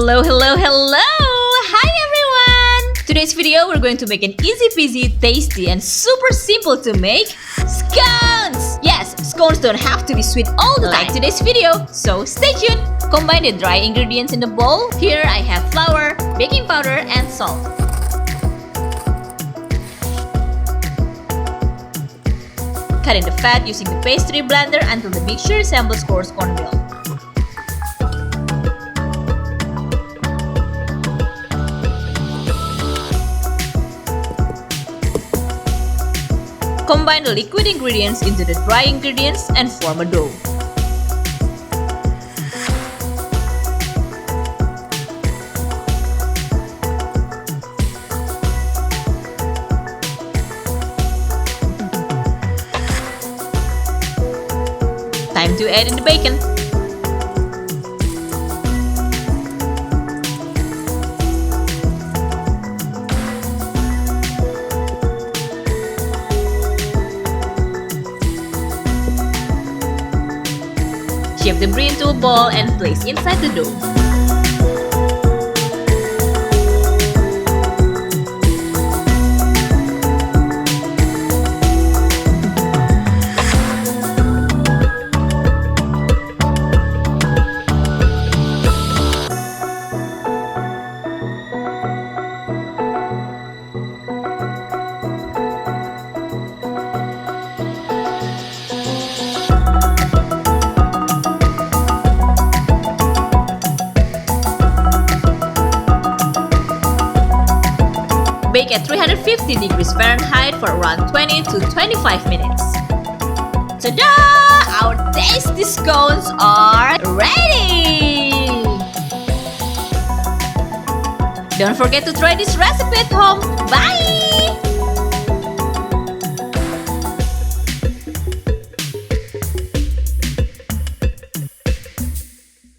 Hello! Hi everyone! Today's video, we're going to make an easy peasy, tasty, and super simple to make scones! Yes, scones don't have to be sweet all the time like today's video, so stay tuned! Combine the dry ingredients in the bowl. Here I have flour, baking powder, and salt. Cut in the fat using the pastry blender until the mixture resembles coarse cornmeal. Combine the liquid ingredients into the dry ingredients and form a dough. Time to add in the bacon. Shape the brie into a ball and place inside the dough. Bake at 350 degrees Fahrenheit for around 20 to 25 minutes. Ta-da! Our tasty scones are ready! Don't forget to try this recipe at home. Bye!